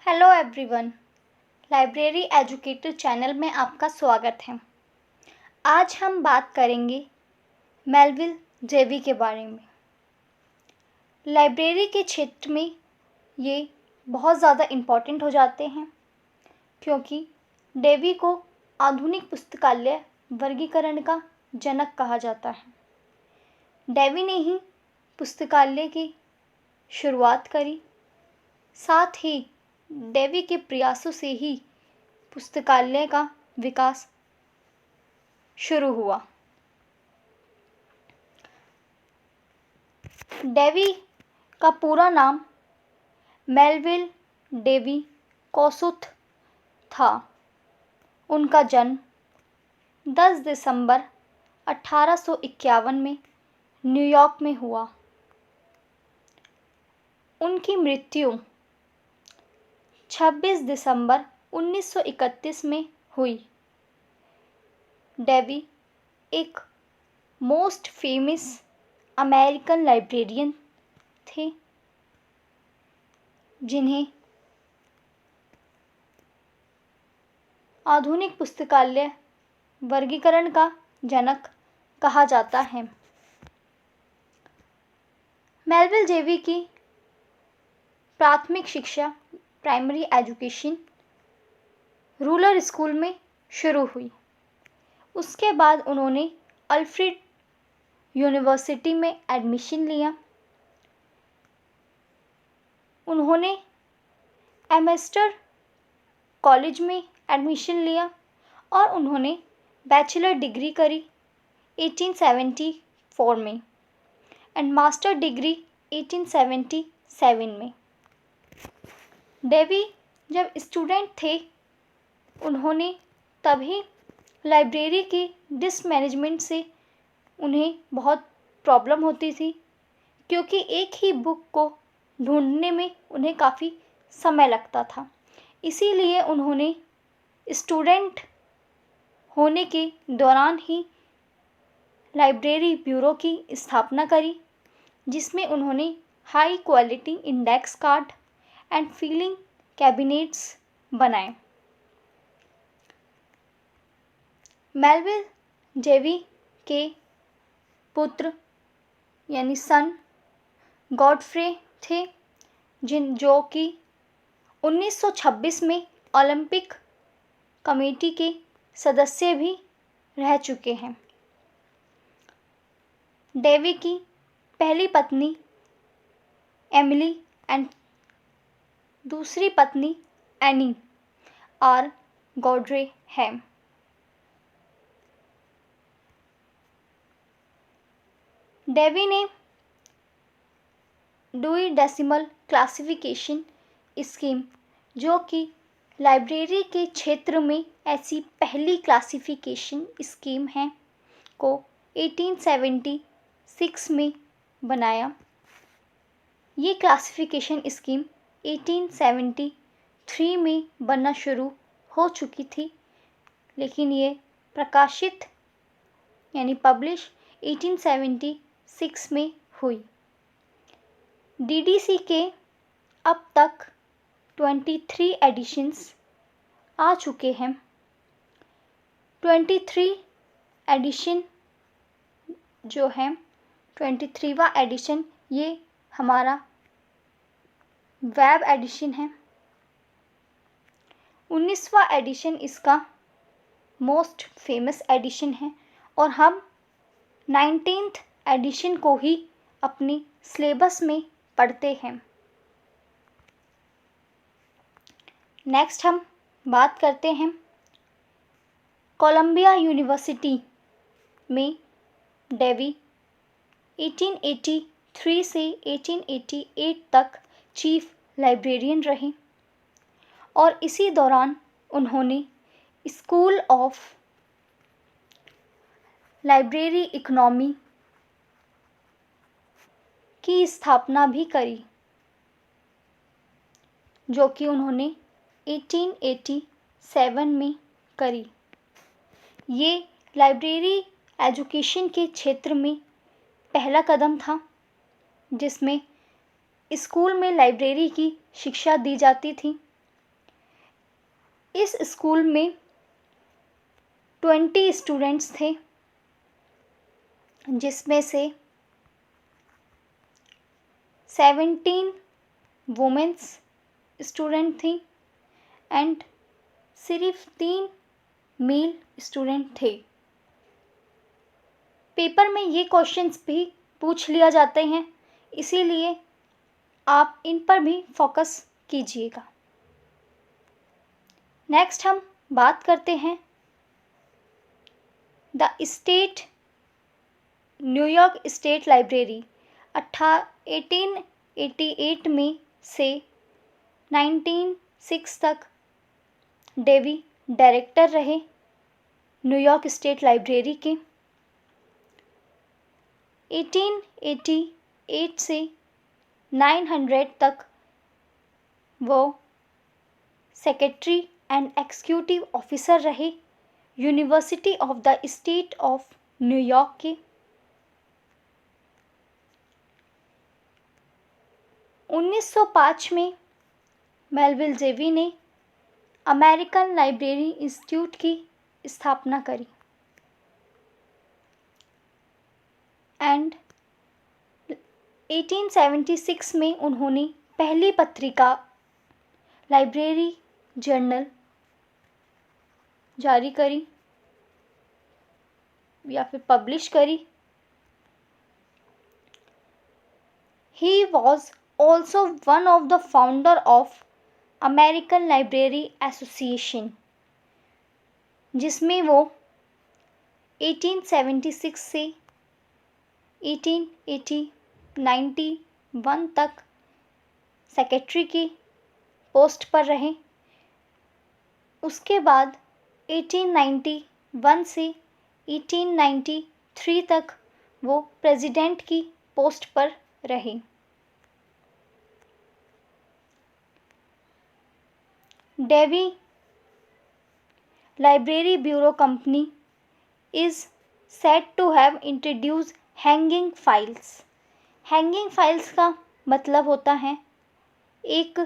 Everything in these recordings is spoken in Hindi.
Hello everyone, library educator channel में आपका स्वागत है। आज हम बात करेंगे मेलविल डेवी के बारे में। लाइब्रेरी के क्षेत्र में ये बहुत ज़्यादा इम्पॉर्टेंट हो जाते हैं क्योंकि डेवी को आधुनिक पुस्तकालय वर्गीकरण का जनक कहा जाता है। डेवी ने ही पुस्तकालय की शुरुआत करी, साथ ही डेवी के प्रयासों से ही पुस्तकालय का विकास शुरू हुआ। डेवी का पूरा नाम मेलविल डेवी कौसुथ था। उनका जन्म 10 दिसंबर 1851 में न्यूयॉर्क में हुआ। उनकी मृत्यु 26 दिसंबर 1931 में हुई। डेवी एक मोस्ट फेमस अमेरिकन लाइब्रेरियन थे जिन्हें आधुनिक पुस्तकालय वर्गीकरण का जनक कहा जाता है। मेलविल डेवी की प्राथमिक शिक्षा प्राइमरी एजुकेशन रूरल स्कूल में शुरू हुई। उसके बाद उन्होंने अल्फ्रेड यूनिवर्सिटी में एडमिशन लिया। उन्होंने एम्स्टर कॉलेज में एडमिशन लिया और उन्होंने बैचलर डिग्री करी 1874 में एंड मास्टर डिग्री 1877 में। डेवी जब स्टूडेंट थे उन्होंने तभी लाइब्रेरी की डिसमैनेजमेंट से उन्हें बहुत प्रॉब्लम होती थी क्योंकि एक ही बुक को ढूंढने में उन्हें काफ़ी समय लगता था। इसीलिए उन्होंने स्टूडेंट होने के दौरान ही लाइब्रेरी ब्यूरो की स्थापना करी, जिसमें उन्होंने high quality index card and filing cabinets बनाए। मेलविल डेवी के पुत्र यानी सन गॉडफ्रे थे जो कि 1926 में ओलंपिक कमेटी के सदस्य भी रह चुके हैं। डेवी की पहली पत्नी एमिली एंड दूसरी पत्नी एनी आर गॉड्रे है। डेवी ने डेवी डेसिमल क्लासिफिकेशन स्कीम, जो कि लाइब्रेरी के क्षेत्र में ऐसी पहली क्लासिफिकेशन स्कीम है, को 1876 में बनाया। ये क्लासिफिकेशन स्कीम 1873 में बनना शुरू हो चुकी थी, लेकिन ये प्रकाशित यानी पब्लिश 1876 में हुई। डीडीसी के अब तक 23 एडिशंस आ चुके हैं। 23 एडिशन जो है 23वां एडिशन ये हमारा वेब एडिशन है। 19वां एडिशन इसका मोस्ट फेमस एडिशन है और हम 19th एडिशन को ही अपने सिलेबस में पढ़ते हैं। नेक्स्ट हम बात करते हैं कोलंबिया यूनिवर्सिटी में डेवी 1883 से 1888 तक चीफ लाइब्रेरियन रहे और इसी दौरान उन्होंने स्कूल ऑफ लाइब्रेरी इकोनॉमी की स्थापना भी करी, जो कि उन्होंने 1887 में करी। ये लाइब्रेरी एजुकेशन के क्षेत्र में पहला कदम था, जिसमें स्कूल में लाइब्रेरी की शिक्षा दी जाती थी इस स्कूल में 20 स्टूडेंट्स थे, जिसमें से 17 वुमेन्स स्टूडेंट थी एंड सिर्फ 3 मेल स्टूडेंट थे। पेपर में ये क्वेश्चंस भी पूछ लिया जाते हैं, इसीलिए आप इन पर भी फोकस कीजिएगा। नेक्स्ट हम बात करते हैं the state New York state library 1888 में से 1906 तक डेवी डायरेक्टर रहे न्यूयॉर्क स्टेट लाइब्रेरी के। 1888 से 900 तक वो सेक्रेटरी एंड एग्जीक्यूटिव ऑफिसर रहे university of the state of New York के। 1905 में मेलविल डेवी ने अमेरिकन लाइब्रेरी इंस्टीट्यूट की स्थापना करी एंड 1876 में उन्होंने पहली पत्रिका लाइब्रेरी जर्नल जारी करी या फिर पब्लिश करी। He was also one of the founder of American Library Association, जिसमें वो 1876 से 1891 तक सेक्रेटरी की पोस्ट पर रहे। उसके बाद 1891 से 1893 तक वो प्रेसिडेंट की पोस्ट पर रहे। Dewey library bureau company is said to have introduced hanging files. Hanging files का मतलब होता है एक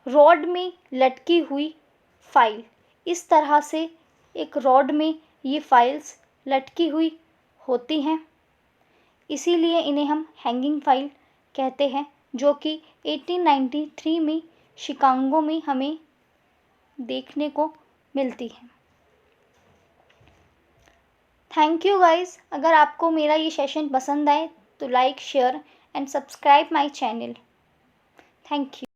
रॉड में लटकी हुई फाइल। इस तरह से एक रॉड में ये फाइल्स लटकी हुई होती हैं, इसीलिए इन्हें हम हैंगिंग फाइल कहते हैं, जो कि 1893 में शिकागो में हमें देखने को मिलती है। Thank you guys. अगर आपको मेरा ये सेशन पसंद आए तो like, share and subscribe my channel. Thank you.